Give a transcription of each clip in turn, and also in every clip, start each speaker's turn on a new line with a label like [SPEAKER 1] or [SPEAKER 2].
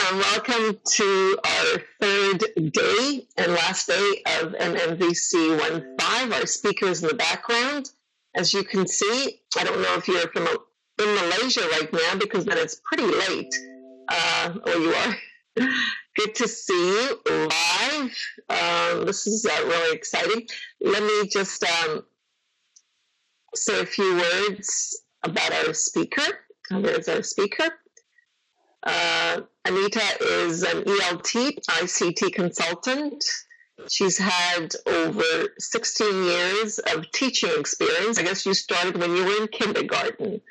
[SPEAKER 1] and welcome to our third day and last day of MMVC15. Our speakers in the background, as you can see, I don't know if you're in Malaysia right now because then it's pretty late, or you are. Good to see you live. This is really exciting. Let me just say a few words about our speaker. There's our speaker. Anita is an ELT, ICT consultant. She's had over 16 years of teaching experience. I guess you started when you were in kindergarten,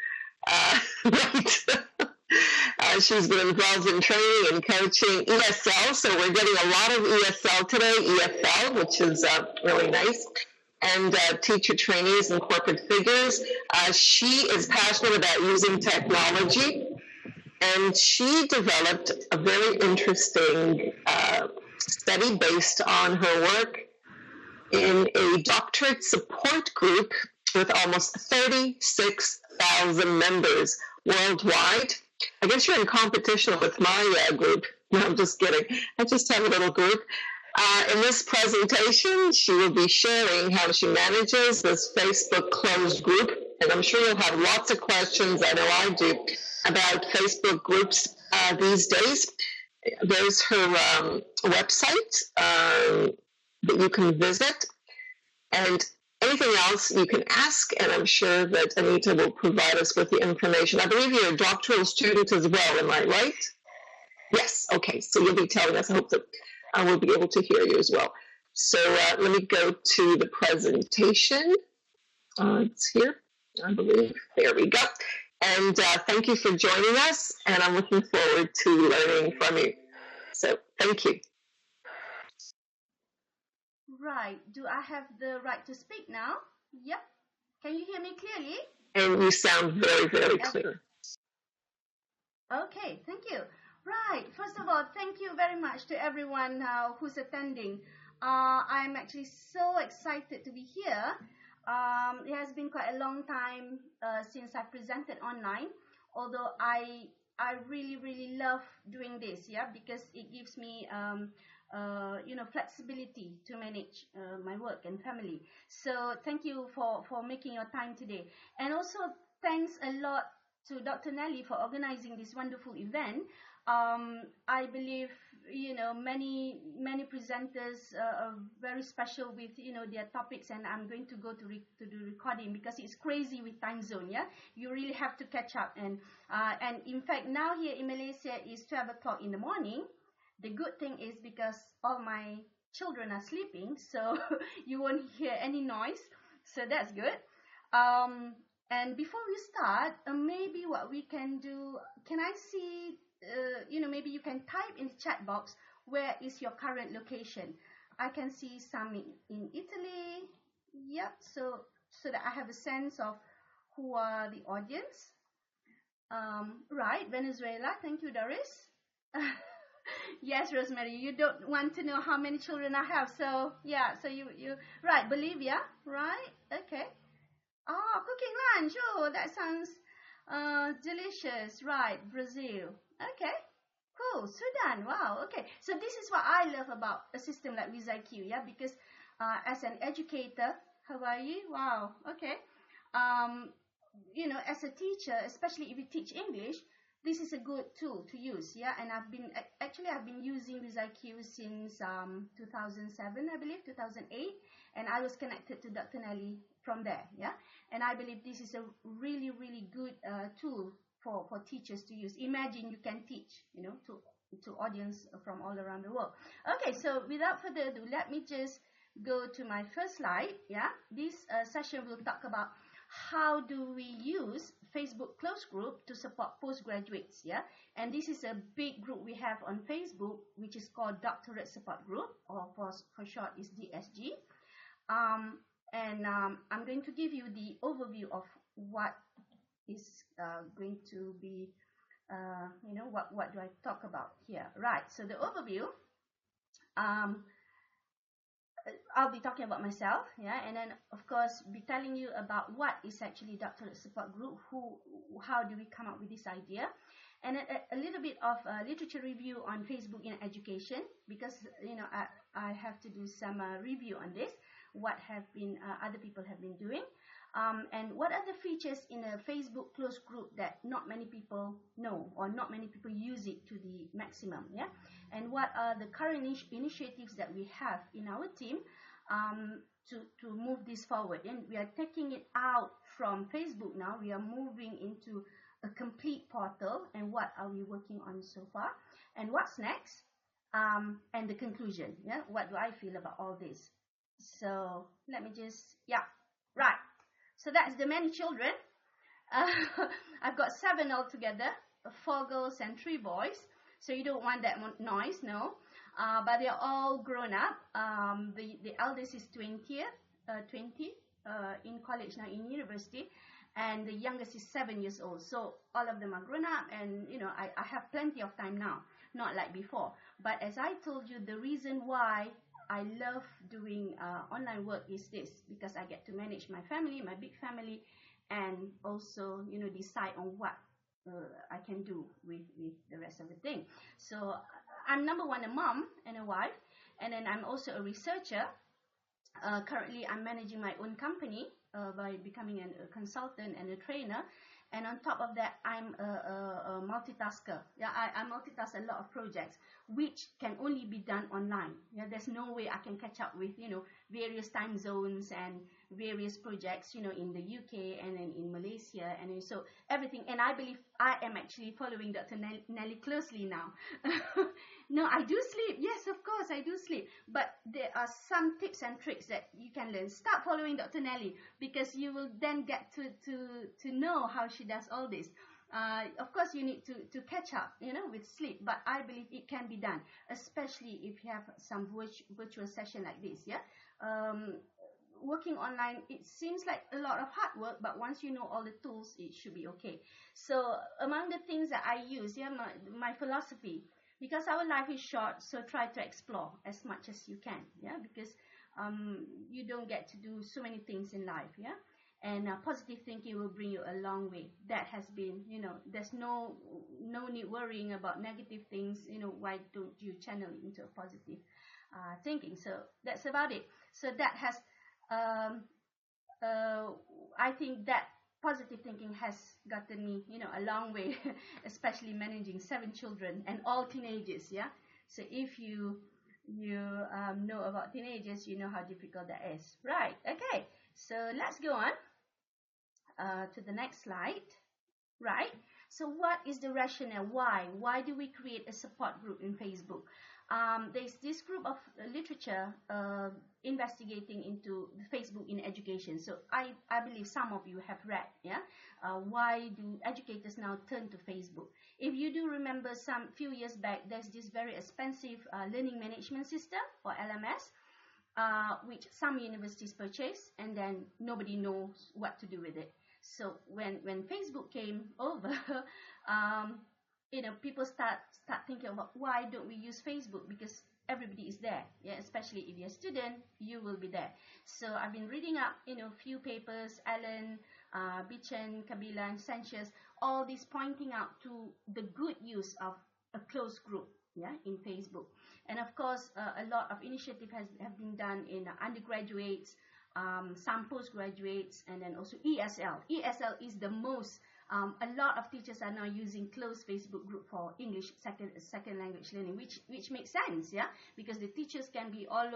[SPEAKER 1] right? She's been involved in training and coaching ESL, so we're getting a lot of ESL today, EFL, which is really nice, and teacher trainees and corporate figures. She is passionate about using technology, and she developed a very interesting study based on her work in a doctorate support group with almost 36,000 members worldwide. I guess you're in competition with my group. No, I'm just kidding. I just have a little group. In this presentation, she will be sharing how she manages this Facebook closed group. And I'm sure you'll have lots of questions, I know I do, about Facebook groups these days. There's her website that you can visit. And anything else you can ask, and I'm sure that Anita will provide us with the information. I believe you're a doctoral student as well, am I right? Yes, okay, so you'll be telling us. I hope that I will be able to hear you as well. So let me go to the presentation. It's here, I believe. There we go. And thank you for joining us, and I'm looking forward to learning from you. So thank you.
[SPEAKER 2] Right. Do I have the right to speak now? Yep. Can you hear me clearly?
[SPEAKER 1] And you sound very, very clear.
[SPEAKER 2] Okay, thank you. Right. First of all, thank you very much to everyone who's attending. I'm actually so excited to be here. It has been quite a long time since I presented online, although I really, really love doing this, yeah, because it gives me flexibility to manage my work and family. So thank you for making your time today. And also thanks a lot to Dr. Nelly for organizing this wonderful event. I believe, many presenters are very special with, their topics, and I'm going to go to the recording because it's crazy with time zone, yeah? You really have to catch up. And in fact, now here in Malaysia is 12 o'clock in the morning. The good thing is because all my children are sleeping, so you won't hear any noise. So that's good. And before we start, maybe what we can do, can I see, maybe you can type in the chat box, where is your current location? I can see some in Italy. Yep, so that I have a sense of who are the audience. Right, Venezuela. Thank you, Doris. Yes, Rosemary, you don't want to know how many children I have. So, yeah, so you right, Bolivia, right? Okay. Oh, cooking lunch. Oh, that sounds delicious. Right, Brazil. Okay, cool. Sudan. Wow, okay. So this is what I love about a system like WizIQ, yeah, because as an educator, Hawaii, wow, okay. As a teacher, especially if you teach English, this is a good tool to use, yeah. And I've been using WizIQ since 2007, I believe, 2008, and I was connected to Dr. Nelly from there, yeah. And I believe this is a really, really good tool for teachers to use. Imagine you can teach, to audience from all around the world. Okay, so without further ado, let me just go to my first slide, yeah. This session will talk about how do we use Facebook closed group to support postgraduates, yeah? And this is a big group we have on Facebook, which is called Doctorate Support Group, or for short is DSG. I'm going to give you the overview of what is going to be, what do I talk about here? Right, so the overview, I'll be talking about myself, yeah, and then of course be telling you about what is actually Doctorate Support Group, how do we come up with this idea, and a little bit of literature review on Facebook in education, because I have to do some review on this, what have been other people have been doing, and what are the features in a Facebook closed group that not many people know, or not many people use it to the maximum, yeah, and what are the current initiatives that we have in our team to move this forward. And we are taking it out from Facebook now. We are moving into a complete portal, and what are we working on so far, and what's next, and the conclusion, yeah, what do I feel about all this. So let me just, yeah, right. So that's the many children. I've got 7 altogether, 4 girls and 3 boys. So you don't want that noise, no. But they're all grown up. The eldest is 20 in college now, in university, and the youngest is 7 years old. So all of them are grown up, and I have plenty of time now, not like before. But as I told you, the reason why I love doing online work is this, because I get to manage my family, my big family, and also decide on what I can do with the rest of the thing. So I'm number one, a mom and a wife, and then I'm also a researcher. Currently I'm managing my own company by becoming a consultant and a trainer. And on top of that, I'm a multitasker. Yeah, I multitask a lot of projects, which can only be done online. Yeah, there's no way I can catch up with various time zones and various projects in the UK and then in Malaysia, and then so everything. And I believe I am actually following Dr. Nelly closely now. No, I do sleep. Yes, of course, I do sleep. But there are some tips and tricks that you can learn. Start following Dr. Nelly, because you will then get to know how she does all this. Of course, you need to catch up, with sleep. But I believe it can be done, especially if you have some virtual session like this. Yeah. Working online, it seems like a lot of hard work, but once you know all the tools, it should be okay. So among the things that I use, yeah, my philosophy, because our life is short, so try to explore as much as you can, yeah, because you don't get to do so many things in life, yeah, and positive thinking will bring you a long way. That has been, there's no need worrying about negative things. Why don't you channel it into a positive thinking? So that's about it. So that has I think that positive thinking has gotten me, a long way, especially managing 7 children and all teenagers, yeah. So if you know about teenagers, you know how difficult that is, right? Okay, so let's go on to the next slide, right? So what is the rationale? Why do we create a support group in Facebook? There's this group of literature investigating into Facebook in education. So I believe some of you have read, yeah? Why do educators now turn to Facebook? If you do remember, some few years back, there's this very expensive learning management system, or LMS, which some universities purchase, and then nobody knows what to do with it. So when Facebook came over, people start thinking about, why don't we use Facebook? Because everybody is there, yeah. Especially if you're a student, you will be there. So I've been reading up, few papers, Allen, Bichen, Kabila, and Sanchez, all this pointing out to the good use of a closed group, yeah, in Facebook. And of course, a lot of initiative have been done in undergraduates, some postgraduates, and then also ESL. ESL is the most. A lot of teachers are now using closed Facebook group for English second language learning, which makes sense, yeah, because the teachers can be all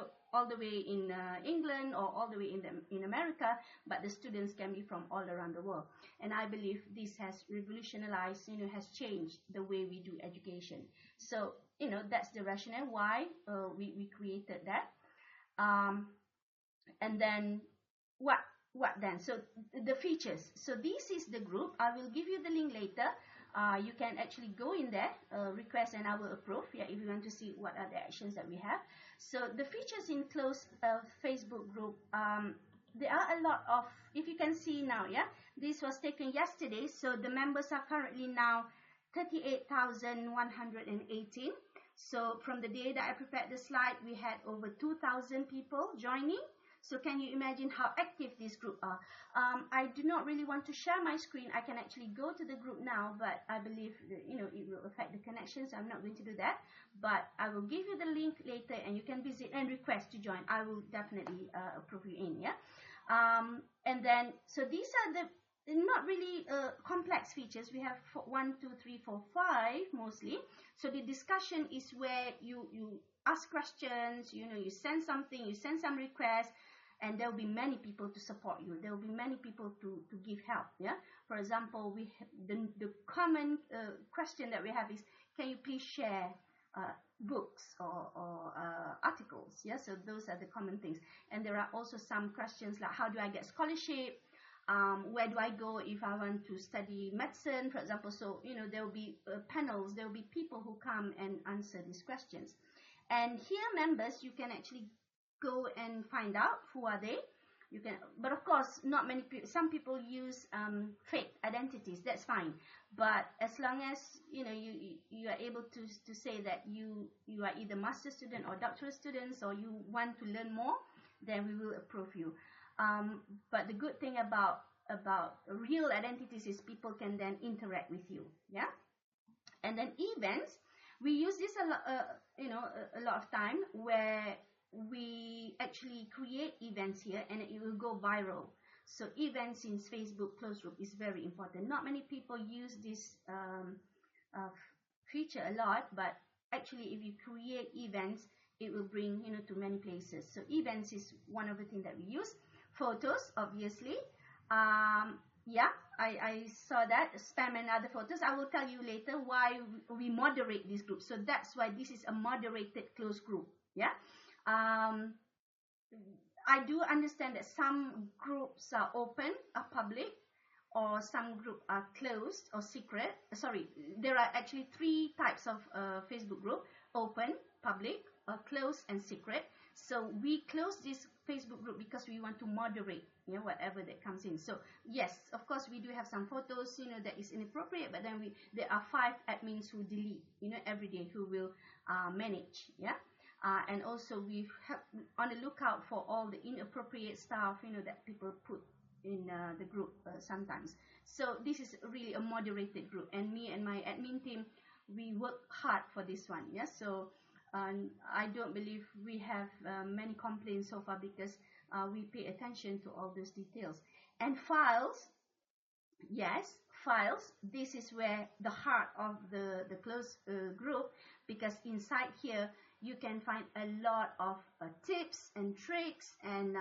[SPEAKER 2] the way in England or all the way in America, but the students can be from all around the world. And I believe this has revolutionized, has changed the way we do education. So that's the rationale why we created that. And then what then? So the features. So this is the group. I will give you the link later. You can actually go in there, request, and I will approve, yeah, if you want to see what are the actions that we have. So the features in closed Facebook group, there are a lot of, if you can see now, yeah, this was taken yesterday. So the members are currently now 38,118. So from the day that I prepared the slide, we had over 2,000 people joining. So can you imagine how active this group are? I do not really want to share my screen. I can actually go to the group now, but I believe that, it will affect the connection, so I'm not going to do that. But I will give you the link later, and you can visit and request to join. I will definitely approve you in. Yeah. And then, so these are the not really complex features. We have 1, 2, 3, 4, 5 mostly. So the discussion is where you ask questions, you send something, you send some requests, and there will be many people to support you. There will be many people to give help. Yeah. For example, the common question that we have is, can you please share books or articles? Yeah. So those are the common things. And there are also some questions like, how do I get scholarship? Where do I go if I want to study medicine, for example? So, there will be panels, there will be people who come and answer these questions. And here, members, you can actually go and find out who are they. You can, but of course, not many people. Some people use fake identities. That's fine. But as long as you are able to say that you are either master student or doctoral students, or you want to learn more, then we will approve you. But the good thing about real identities is people can then interact with you. Yeah. And then events, we use this a lot of time, where we actually create events here and it will go viral. So events in Facebook closed group is very important. Not many people use this feature a lot, but actually if you create events, it will bring to many places. So events is one of the things that we use. Photos, obviously. Yeah, I saw that, spam and other photos. I will tell you later why we moderate this group. So that's why this is a moderated closed group. Yeah. I do understand that some groups are open, are public, or some groups are closed or secret. Sorry, there are actually 3 types of Facebook group: open, public, closed, and secret. So we close this Facebook group because we want to moderate, whatever that comes in. So yes, of course, we do have some photos, that is inappropriate, but then there are 5 admins who delete, every day, who will manage, yeah. And also we have on the lookout for all the inappropriate stuff, that people put in the group sometimes. So this is really a moderated group, and me and my admin team, we work hard for this one. Yeah. So I don't believe we have many complaints so far, because we pay attention to all those details. And files, yes, files. This is where the heart of the closed group, because inside here you can find a lot of tips and tricks, and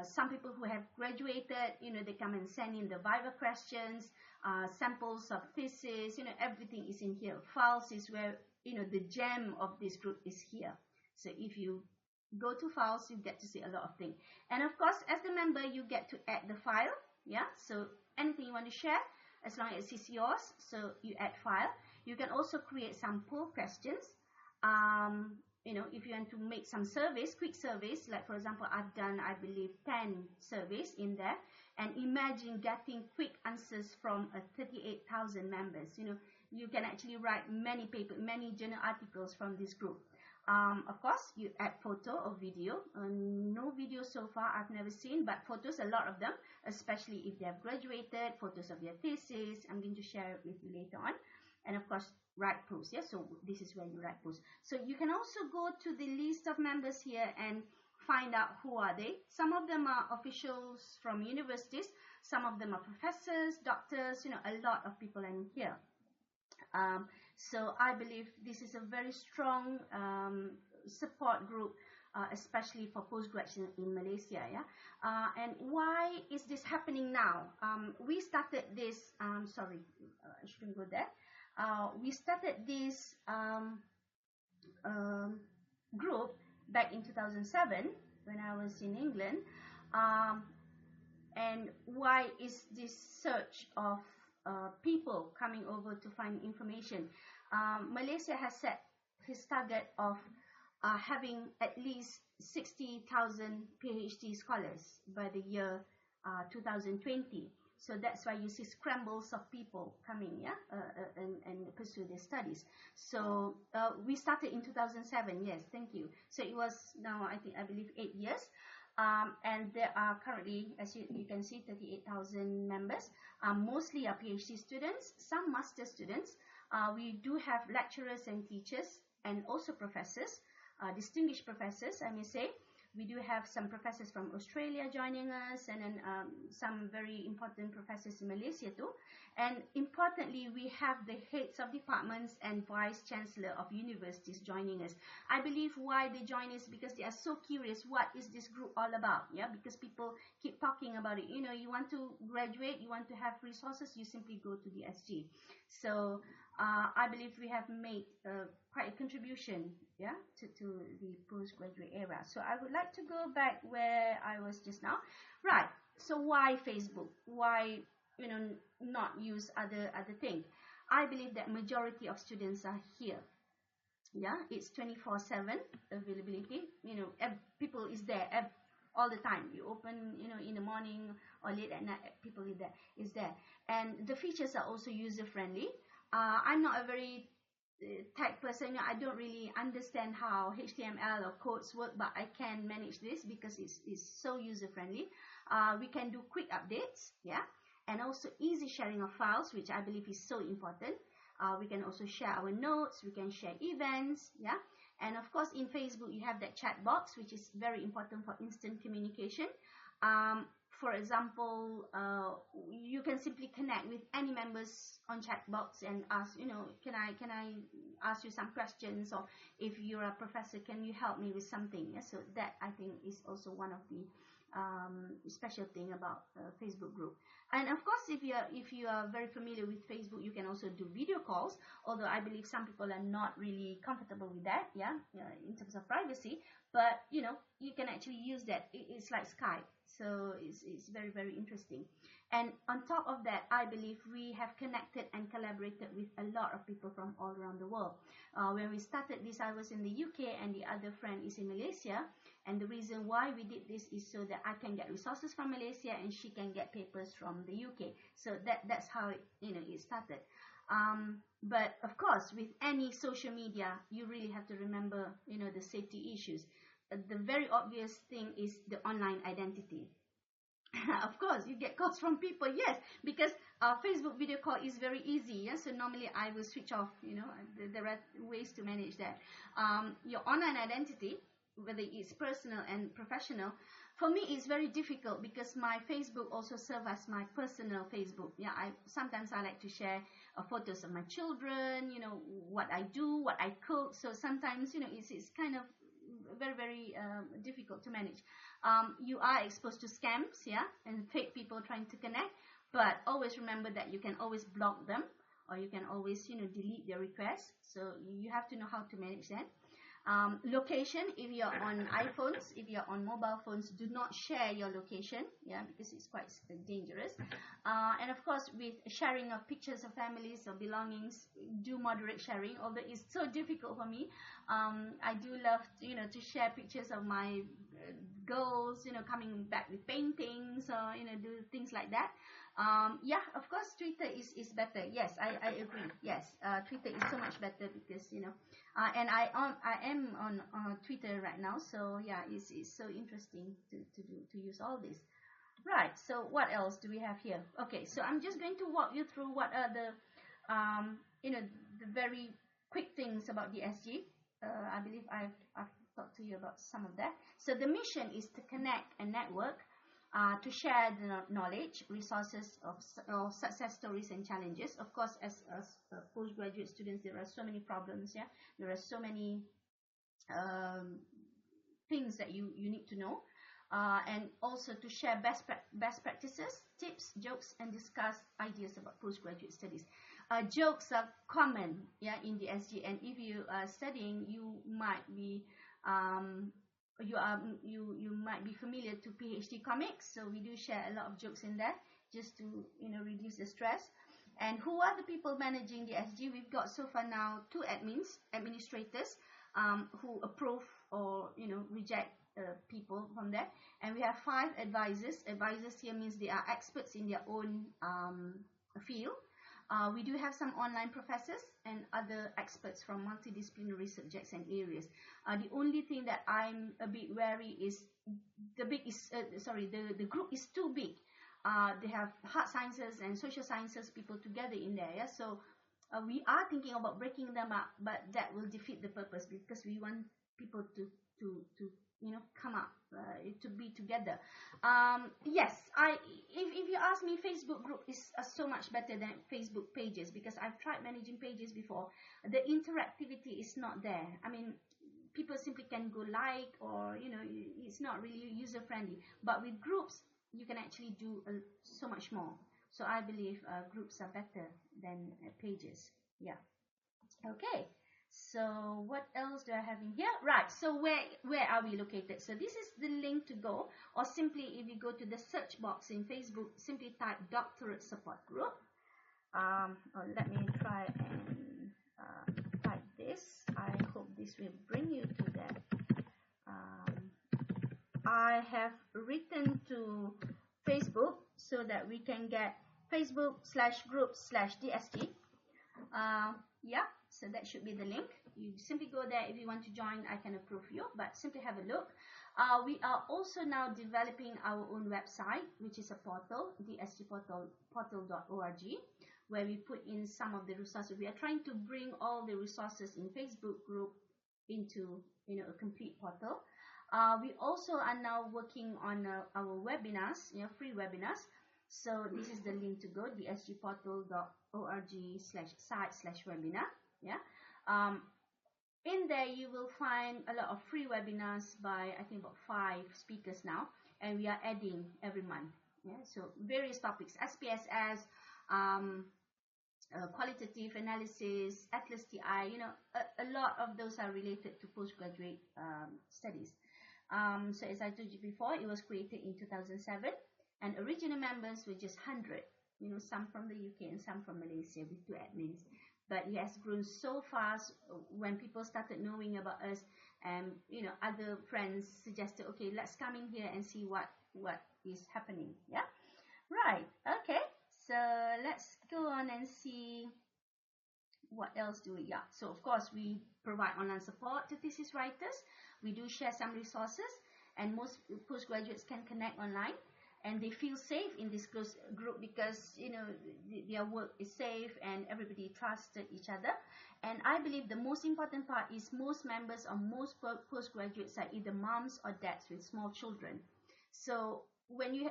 [SPEAKER 2] some people who have graduated, they come and send in the Viva questions, samples of thesis, everything is in here. Files is where, the gem of this group is here. So if you go to files, you get to see a lot of things. And of course, as the member, you get to add the file. Yeah. So anything you want to share, as long as it's yours, so you add file. You can also create some poll questions. If you want to make some surveys, quick surveys, like for example, I've done, I believe, 10 surveys in there, and imagine getting quick answers from 38,000 members. You can actually write many papers, many journal articles from this group. Of course, you add photo or video. No video so far, I've never seen, but photos, a lot of them, especially if they have graduated, photos of their thesis. I'm going to share it with you later on. And of course, write posts. Yeah, so this is where you write posts. So you can also go to the list of members here and find out who are they. Some of them are officials from universities. Some of them are professors, doctors, a lot of people in here. So I believe this is a very strong support group, especially for postgraduates in Malaysia. Yeah. And why is this happening now? We started this, sorry, I shouldn't go there. We started this group back in 2007 when I was in England. And why is this search of people coming over to find information? Malaysia has set his target of having at least 60,000 PhD scholars by the year 2020. So that's why you see scrambles of people coming, yeah, and pursue their studies. So we started in 2007. Yes, thank you. So it was now, I believe 8 years. And there are currently, as you can see, 38,000 members. Mostly are PhD students, some master students. We do have lecturers and teachers, and also professors, distinguished professors, I may say. We do have some professors from Australia joining us, and then some very important professors in Malaysia too. And importantly, we have the heads of departments and vice chancellor of universities joining us. I believe why they join us because they are so curious, what is this group all about? Yeah, because people keep talking about it. You know, you want to graduate, you want to have resources, you simply go to the SG. So I believe we have made quite a contribution, yeah, to the postgraduate era. So I would like to go back where I was just now. Right. So why Facebook? Why, you know, not use other thing? I believe that majority of students are here. Yeah, it's 24/7 availability. You know, people is there all the time. You open, you know, in the morning or late at night, people is there, and the features are also user friendly. I'm not a very tech person. I don't really understand how HTML or codes work, but I can manage this because it's so user friendly. We can do quick updates, yeah, and also easy sharing of files, which I believe is so important. We can also share our notes, we can share events, yeah, and of course in Facebook you have that chat box, which is very important for instant communication. For example, you can simply connect with any members on chat box and ask, you know, can I ask you some questions, or if you're a professor, can you help me with something? Yeah, so that I think is also one of the special thing about Facebook group. And of course, if you are very familiar with Facebook, you can also do video calls, although I believe some people are not really comfortable with that, yeah, in terms of privacy. But you know, you can actually use that. It's like Skype, so it's very, very interesting. And on top of that, I believe we have connected and collaborated with a lot of people from all around the world. When we started this, I was in the UK and the other friend is in Malaysia. And the reason why we did this is so that I can get resources from Malaysia and she can get papers from the UK. So that's how it, you know, it started. But of course, with any social media, you really have to remember, you know, the safety issues. The very obvious thing is the online identity. Of course, you get calls from people, yes, because Facebook video call is very easy. Yeah? So normally I will switch off, you know, there are ways to manage that. Your online identity, whether it's personal and professional, for me it's very difficult because my Facebook also serves as my personal Facebook. Yeah, sometimes I like to share photos of my children, you know, what I do, what I cook. So sometimes, you know, it's kind of very, very difficult to manage. You are exposed to scams, yeah, and fake people trying to connect, but always remember that you can always block them, or you can always, you know, delete their requests. So you have to know how to manage that. Location, if you're on iPhones, if you're on mobile phones, do not share your location, yeah, because it's quite dangerous. And of course, with sharing of pictures of families or belongings, do moderate sharing, although it's so difficult for me. I do love, you know, to share pictures of my girls, you know, coming back with paintings, or, you know, do things like that. Yeah, of course, Twitter is better. Yes, I agree. Yes, Twitter is so much better because, you know, and I am on Twitter right now. So yeah, it's so interesting to use all this. Right. So what else do we have here? Okay, so I'm just going to walk you through what are the you know, the very quick things about the SG. I believe I've talked to you about some of that. So the mission is to connect and network, to share the knowledge, resources of success stories and challenges. Of course, as postgraduate students, there are so many problems. Yeah, there are so many things that you need to know, and also to share best practices, tips, jokes, and discuss ideas about postgraduate studies. Jokes are common, yeah, in the SG, and if you are studying, you might be you might be familiar to PhD comics. So we do share a lot of jokes in there just to, you know, reduce the stress. And who are the people managing the SG? We've got so far now 2 administrators, who approve or, you know, reject people from there, and we have 5 advisors. Advisors here means they are experts in their own field. We do have some online professors and other experts from multidisciplinary subjects and areas. The only thing that I'm a bit wary is the group is too big. They have hard sciences and social sciences people together in there. Yeah? So we are thinking about breaking them up, but that will defeat the purpose, because we want people to come up, to be together. Yes, if you ask me, Facebook group is so much better than Facebook pages, because I've tried managing pages before. The interactivity is not there. I mean, people simply can go like, or it's not really user friendly. But with groups, you can actually do so much more. So I believe groups are better than pages. Yeah. Okay. So what else do I have in here? Right. So where are we located? So this is the link to go, or simply if you go to the search box in Facebook, simply type Doctorate Support Group. Let me try and type this. I hope this will bring you to that. I have written to Facebook so that we can get Facebook/group/DST. Yeah, so that should be the link. You simply go there. If you want to join, I can approve you, but simply have a look. We are also now developing our own website, which is a portal, portal.org, where we put in some of the resources. We are trying to bring all the resources in Facebook group into a complete portal. We also are now working on our webinars, free webinars. So this is the link to go, dsgportal.org/site/webinar. Yeah. In there you will find a lot of free webinars by, I think, about 5 speakers now, and we are adding every month. Yeah. So various topics, SPSS, qualitative analysis, Atlas TI. A lot of those are related to postgraduate studies. So as I told you before, it was created in 2007. And original members were just 100, some from the UK and some from Malaysia, with 2 admins. But it has grown so fast when people started knowing about us, and other friends suggested, okay, let's come in here and see what is happening. Yeah, right. Okay, so let's go on and see what else do we. Yeah, so of course we provide online support to thesis writers. We do share some resources, and most postgraduates can connect online. And they feel safe in this close group because their work is safe and everybody trusted each other. And I believe the most important part is most members or most postgraduates are either moms or dads with small children. So when you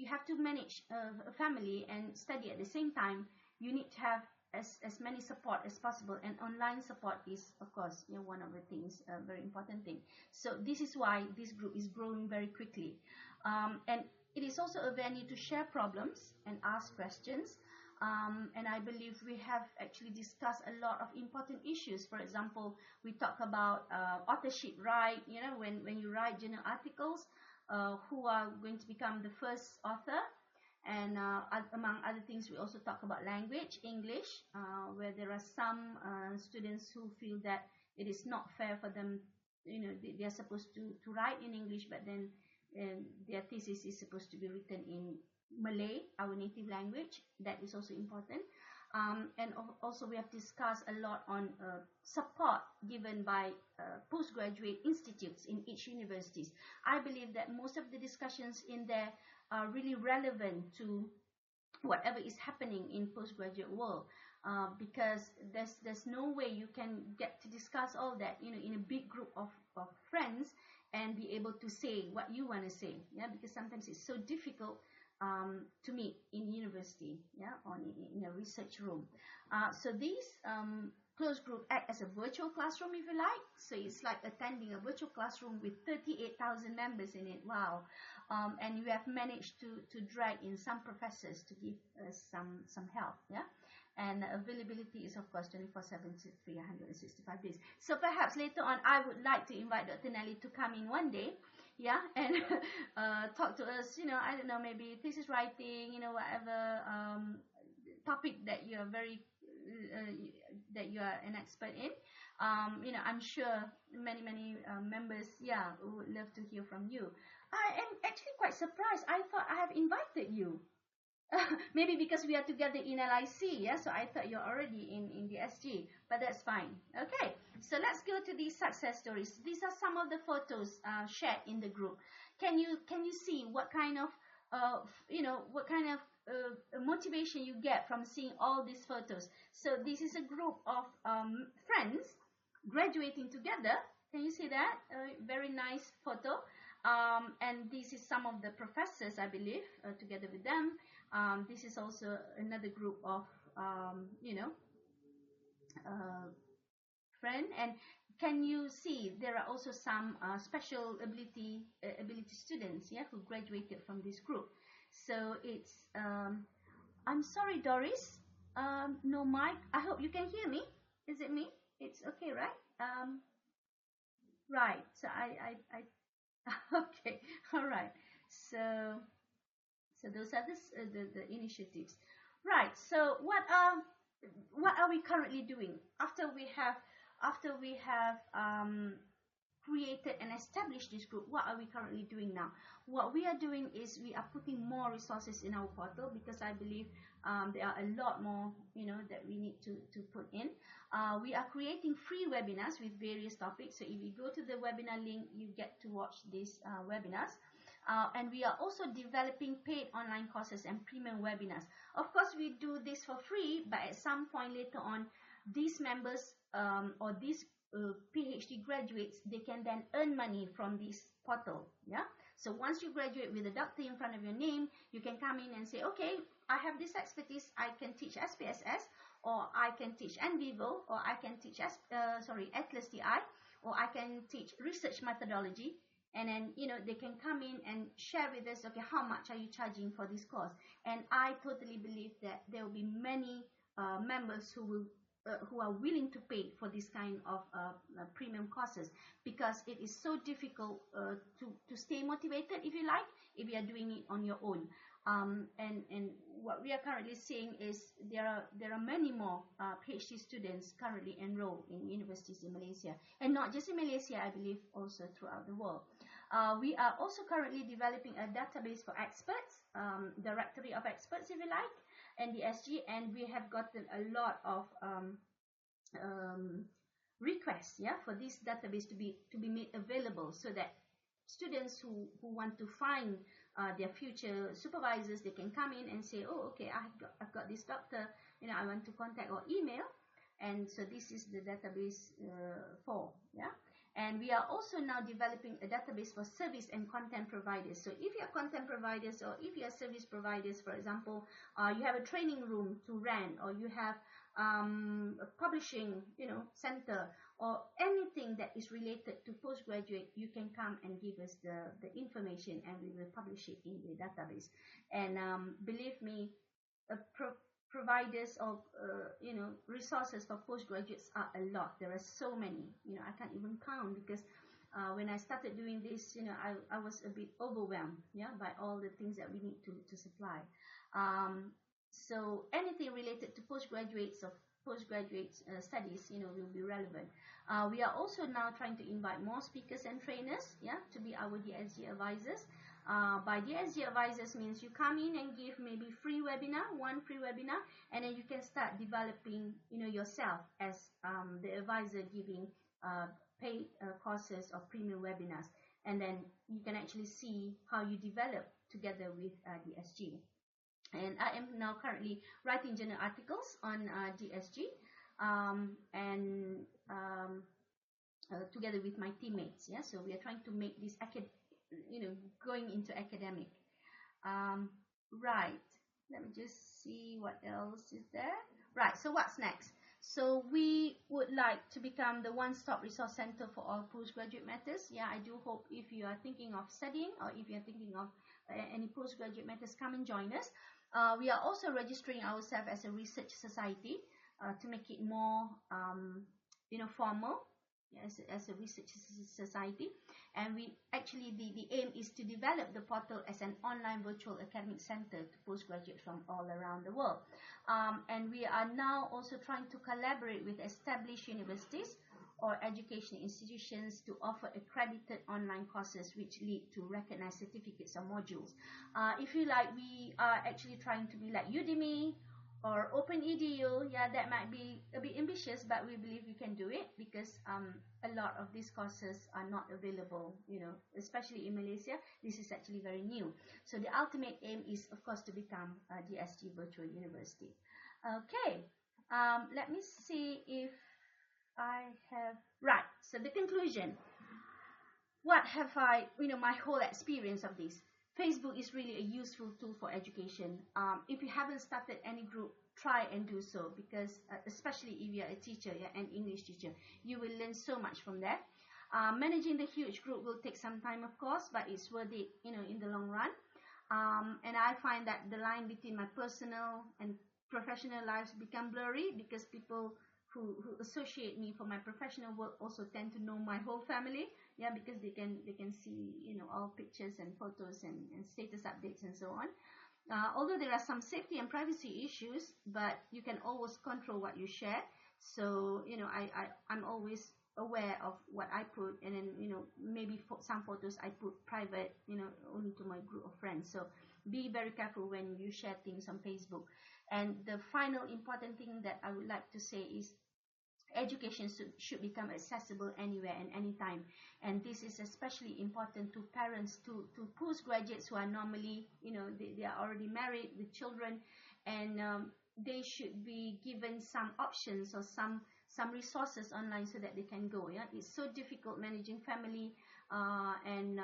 [SPEAKER 2] have to manage a family and study at the same time, you need to have as many support as possible, and online support is, of course, one of the things, very important thing. So this is why this group is growing very quickly, and it is also a venue to share problems and ask questions. And I believe we have actually discussed a lot of important issues. For example, we talk about authorship right. When you write journal articles, who are going to become the first author. And among other things, we also talk about language, English, where there are some students who feel that it is not fair for them. They are supposed to write in English, but then their thesis is supposed to be written in Malay, our native language. That is also important. And also we have discussed a lot on support given by postgraduate institutes in each universities. I believe that most of the discussions in there are really relevant to whatever is happening in postgraduate world, because there's no way you can get to discuss all that in a big group of friends and be able to say what you want to say, because sometimes it's so difficult to meet in university, or in a research room. So these closed group act as a virtual classroom, if you like. So it's like attending a virtual classroom with 38,000 members in it. Wow. And we have managed to drag in some professors to give us some help. And availability is, of course, 24/7, 365 days. So perhaps later on, I would like to invite Dr. Nelly to come in one day, and talk to us, I don't know, maybe thesis writing, whatever topic that you are that you are an expert in. I'm sure many members, would love to hear from you. I am actually quite surprised. I thought I have invited you. maybe because we are together in LIC, yeah, so I thought you're already in the SG, but that's fine. Okay, so let's go to these success stories. These are some of the photos shared in the group. Can you see what kind of what kind of motivation you get from seeing all these photos? So this is a group of friends graduating together. Can you see that? Very nice photo. And this is some of the professors, I believe, together with them. This is also another group of, friend. And can you see there are also some special ability students, yeah, who graduated from this group. So it's, I'm sorry, Doris, no mic. I hope you can hear me. Is it me? It's okay, right? Right. So I okay, all right. So those are the initiatives, right? So what are we currently doing after we have created and established this group? What are we currently doing now? What we are doing is we are putting more resources in our portal, because I believe there are a lot more, that we need to put in. We are creating free webinars with various topics. So if you go to the webinar link, you get to watch these webinars. And we are also developing paid online courses and premium webinars. Of course, we do this for free, but at some point later on, these members or these PhD graduates, they can then earn money from this portal. Yeah. So once you graduate with a doctor in front of your name, you can come in and say, okay, I have this expertise. I can teach SPSS, or I can teach NVivo, or I can teach Atlas TI, or I can teach research methodology. And then, they can come in and share with us, okay, how much are you charging for this course? And I totally believe that there will be many members who are willing to pay for this kind of premium courses, because it is so difficult to stay motivated, if you like, if you are doing it on your own. And what we are currently seeing is there are many more PhD students currently enrolled in universities in Malaysia, and not just in Malaysia, I believe also throughout the world. We are also currently developing a database for experts, directory of experts, if you like, and the SG, and we have gotten a lot of requests, yeah, for this database to be made available, so that students who want to find their future supervisors, they can come in and say, oh, okay, I've got this doctor, I want to contact or email, and so this is the database for, yeah. And we are also now developing a database for service and content providers. So if you are content providers, or if you are service providers, for example, you have a training room to rent, or you have a publishing, center, or anything that is related to postgraduate, you can come and give us the information, and we will publish it in the database. And believe me, providers of resources for postgraduates are a lot. There are so many, I can't even count, because when I started doing this, I was a bit overwhelmed, yeah, by all the things that we need to supply. So anything related to postgraduates or postgraduate studies, will be relevant. We are also now trying to invite more speakers and trainers, yeah, to be our DSG advisors. By DSG advisors means you come in and give maybe one free webinar, and then you can start developing, yourself as the advisor, giving paid courses or premium webinars, and then you can actually see how you develop together with DSG. And I am now currently writing journal articles on DSG, and together with my teammates. Yeah, so we are trying to make this going into academic. Right. Let me just see what else is there. Right. So what's next? So we would like to become the one-stop resource center for all postgraduate matters. Yeah, I do hope if you are thinking of studying, or if you are thinking of any postgraduate matters, come and join us. We are also registering ourselves as a research society to make it more, formal, as a research society. And we actually, the aim is to develop the portal as an online virtual academic center to postgraduates from all around the world. And we are now also trying to collaborate with established universities or education institutions to offer accredited online courses which lead to recognized certificates or modules. If you like, we are actually trying to be like Udemy or OpenEDU. Yeah, that might be a bit ambitious, but we believe we can do it because a lot of these courses are not available, especially in Malaysia. This is actually very new. So the ultimate aim is, of course, to become a DSG virtual university. Okay, let me see if I have, right, so the conclusion. What have I, my whole experience of this? Facebook is really a useful tool for education. If you haven't started any group, try and do so, because especially if you're a teacher, an English teacher, you will learn so much from there. Managing the huge group will take some time, of course, but it's worth it, in the long run. And I find that the line between my personal and professional lives become blurry because people who associate me for my professional work also tend to know my whole family, because they can see all pictures and photos and status updates and so on. Although there are some safety and privacy issues, but you can always control what you share. So I'm always aware of what I put, and then maybe some photos I put private, only to my group of friends. So be very careful when you share things on Facebook. And the final important thing that I would like to say is education should become accessible anywhere and anytime. And this is especially important to parents, to postgraduates who are normally, they are already married with children, and they should be given some options or some resources online so that they can go. It's so difficult managing family and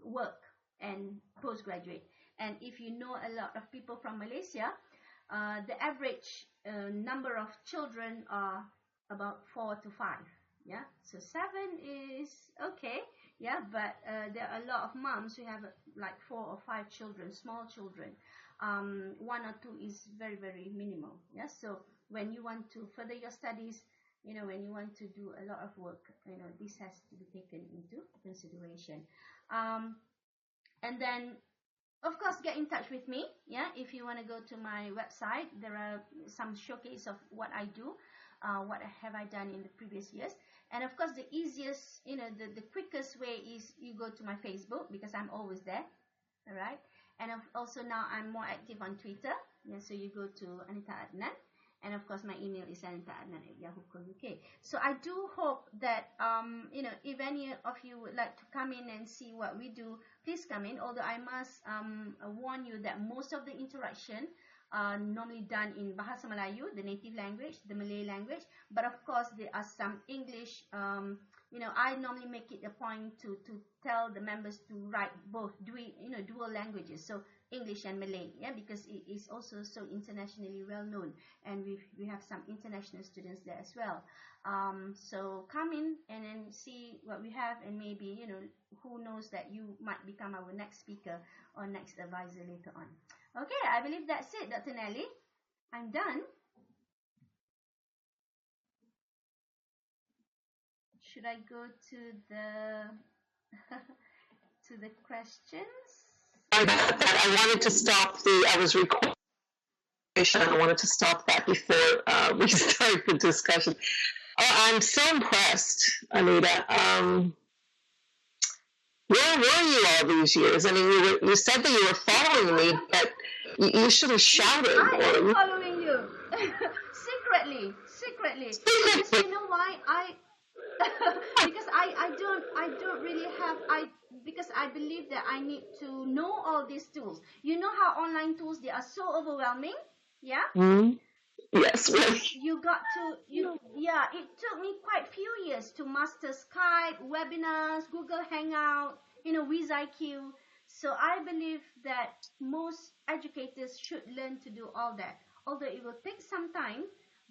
[SPEAKER 2] work and postgraduate. And if you know a lot of people from Malaysia, the average number of children are about 4 to 5. So 7 is okay, but there are a lot of moms who have like 4 or 5 children, small children. 1 or 2 is very, very minimal. So when you want to further your studies, when you want to do a lot of work, this has to be taken into consideration. And then, of course, get in touch with me. If you want to go to my website, there are some showcase of what I do, what have I done in the previous years. And of course, the easiest, the quickest way is you go to my Facebook, because I'm always there. All right. And also now I'm more active on Twitter. So you go to Anita Adnan. And of course, my email is anitaadnan@yahoo.co.uk. So I do hope that, if any of you would like to come in and see what we do, please come in. Although I must warn you that most of the interaction are normally done in Bahasa Melayu, the native language, the Malay language. But of course, there are some English. I normally make it a point to tell the members to write both, dual languages. So English and Malay, because it is also so internationally well known, and we have some international students there as well. So come in and then see what we have, and maybe who knows that you might become our next speaker or next advisor later on. Okay, I believe that's it, Dr. Nelly. I'm done. Should I go to the to the questions?
[SPEAKER 1] I wanted to stop I was recording. I wanted to stop that before we start the discussion. I'm so impressed, Anita. Where were you all these years? I mean, you said that you were following me, but you should have shouted.
[SPEAKER 2] I am following you secretly. Because you know why? Because I don't really have because I believe that I need to know all these tools. You know how online tools, they are so overwhelming.
[SPEAKER 1] Mm-hmm. Yes, really.
[SPEAKER 2] It took me quite few years to master Skype, webinars, Google Hangout, WizIQ. So I believe that most educators should learn to do all that. Although it will take some time,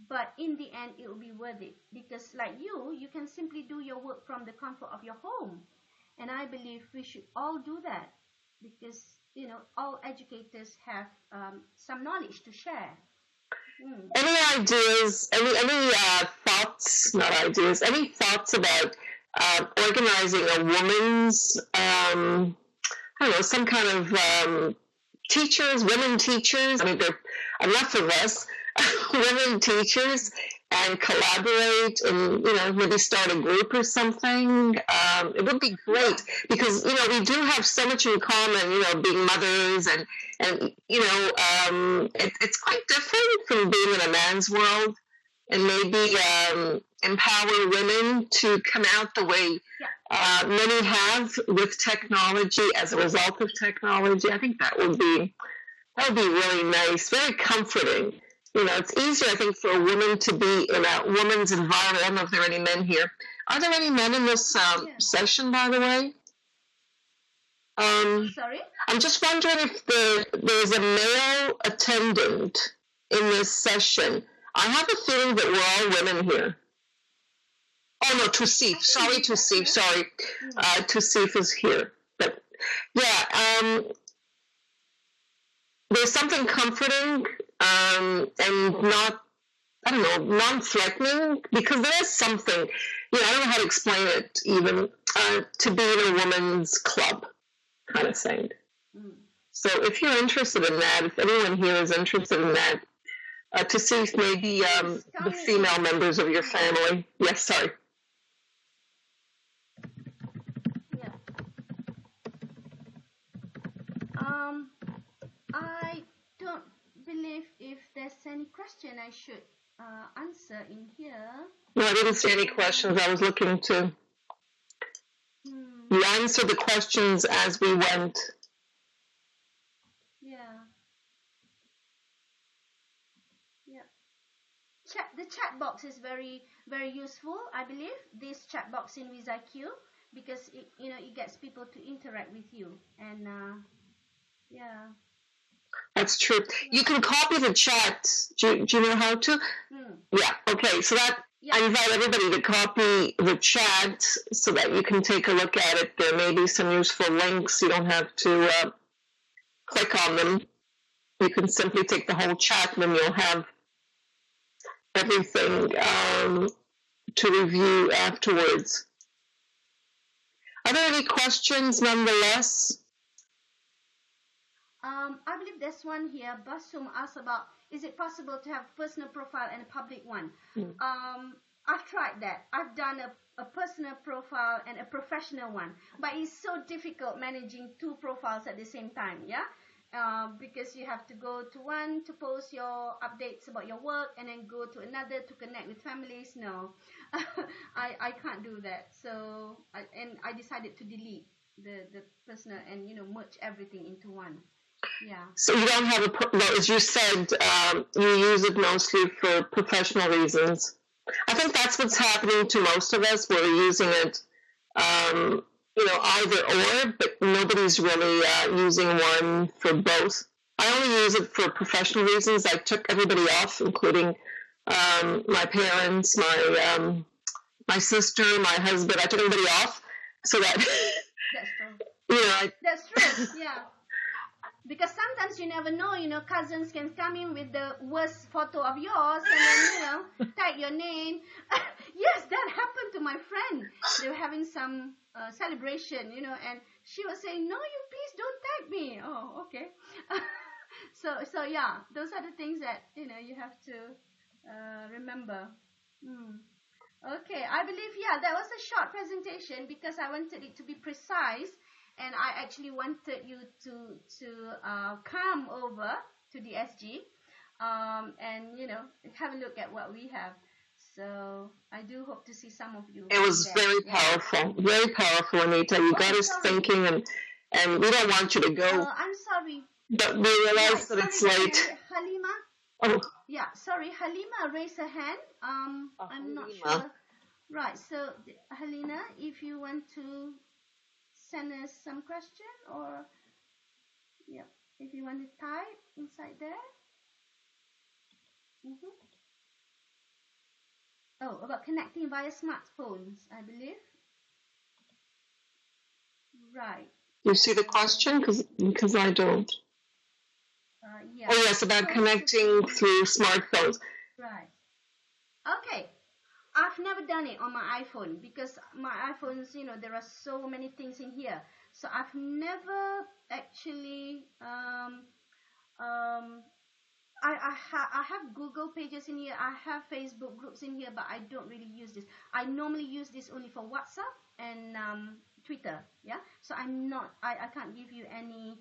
[SPEAKER 2] but in the end, it will be worth it. Because like you can simply do your work from the comfort of your home. And I believe we should all do that. Because, all educators have some knowledge to share.
[SPEAKER 1] Any ideas, any thoughts, not ideas, any thoughts about organizing a women's, I don't know, some kind of women teachers? I mean, there are enough of us, women teachers, and collaborate and, maybe start a group or something. It would be great because, we do have so much in common, being mothers and it's quite different from being in a man's world, and maybe empower women to come out the way many have with technology as a result of technology. I think that would be really nice, very comforting. It's easier, I think, for a woman to be in a woman's environment. I don't know if there are any men here. Are there any men in this session, by the way?
[SPEAKER 2] Sorry?
[SPEAKER 1] I'm just wondering if there's a male attendant in this session. I have a feeling that we're all women here. Oh, no, Tusif. Sorry, Tusif. Sorry. Tusif is here. But, yeah, there's something comforting and not, I don't know, non-threatening, because there is something, I don't know how to explain it even, to be in a woman's club kind of thing. So if you're interested in that, if anyone here is interested in that, to see if maybe the female members of your family. Yes, sorry.
[SPEAKER 2] Yeah. I don't believe if there's any question I should answer in here.
[SPEAKER 1] No, I didn't see any questions. I was looking to. You answered the questions as we went.
[SPEAKER 2] The chat box is very, very useful. I believe this chat box in WizIQ, because it gets people to interact with you, and
[SPEAKER 1] That's true. You can copy the chat. Do you know how to? Yeah. Okay. So that I invite everybody to copy the chat so that you can take a look at it. There may be some useful links. You don't have to click on them. You can simply take the whole chat, and then you'll have everything to review afterwards. Are there any questions nonetheless?
[SPEAKER 2] I believe there's one here. Basum asked about, is it possible to have personal profile and a public one? I've tried that. I've done a personal profile and a professional one, but it's so difficult managing two profiles at the same time, because you have to go to one to post your updates about your work, and then go to another to connect with families. No, I can't do that. So I decided to delete the personal and merge everything into one. Yeah.
[SPEAKER 1] So you don't have as you said, you use it mostly for professional reasons. I think that's what's happening to most of us. We're using it, either or, but nobody's really using one for both. I only use it for professional reasons. I took everybody off, including my parents, my sister, my husband. I took everybody off so that
[SPEAKER 2] that's true. That's true. Yeah. Because sometimes you never know, cousins can come in with the worst photo of yours and then, tag your name. Yes, that happened to my friend. They were having some celebration, and she was saying, no, you please don't tag me. Oh, okay. So yeah, those are the things that, you have to remember. Okay, I believe, that was a short presentation because I wanted it to be precise. And I actually wanted you to come over to the SG and have a look at what we have. So I do hope to see some of you.
[SPEAKER 1] It was very powerful, Anita. You got us thinking, and we don't want you to go.
[SPEAKER 2] I'm sorry.
[SPEAKER 1] But we realize that it's late.
[SPEAKER 2] Halima.
[SPEAKER 1] Oh.
[SPEAKER 2] Yeah, sorry. Halima raised her hand. I'm not sure. Right. So Halina, if you want to send us some question, or if you want to type inside there. Oh, about connecting via smartphones, I believe. Right.
[SPEAKER 1] You see the question? Because I don't.
[SPEAKER 2] Yeah.
[SPEAKER 1] Oh yes, about connecting through smartphones.
[SPEAKER 2] Right. Okay. I've never done it on my iPhone because my iPhones, there are so many things in here. So I've never actually I have Google pages in here. I have Facebook groups in here, but I don't really use this. I normally use this only for WhatsApp and Twitter. Yeah. So I can't give you any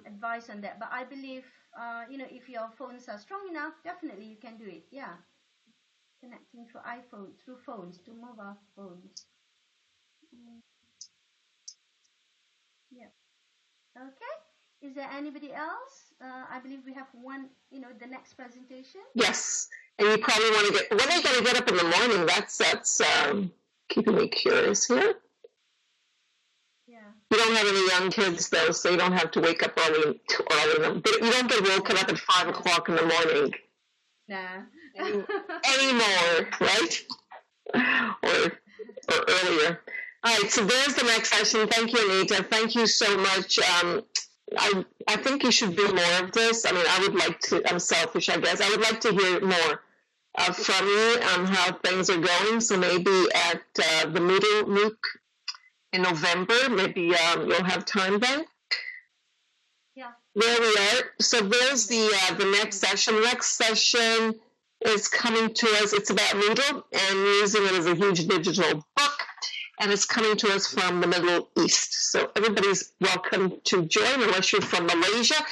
[SPEAKER 2] advice on that. But I believe if your phones are strong enough, definitely you can do it. Yeah. Connecting through phones, to mobile phones. Yeah. Okay. Is there anybody else? I believe we have one, the next presentation.
[SPEAKER 1] Yes. And you probably want to get, when are you going to get up in the morning? That's keeping me curious here.
[SPEAKER 2] Yeah.
[SPEAKER 1] You don't have any young kids, though, so you don't have to wake up early. You don't get woken up at 5 o'clock in the morning.
[SPEAKER 2] Nah.
[SPEAKER 1] Anymore, right? or earlier. All right, so there's the next session. Thank you, Anita. Thank you so much. I think you should do more of this. I mean, I would like to, I'm selfish, I guess. I would like to hear more from you on how things are going. So maybe at the Moodle MOOC in November, maybe you'll have time then.
[SPEAKER 2] Yeah.
[SPEAKER 1] There we are. So there's the next session. The next session is coming to us. It's about Moodle and using it as a huge digital book. And it's coming to us from the Middle East. So everybody's welcome to join unless you're from Malaysia.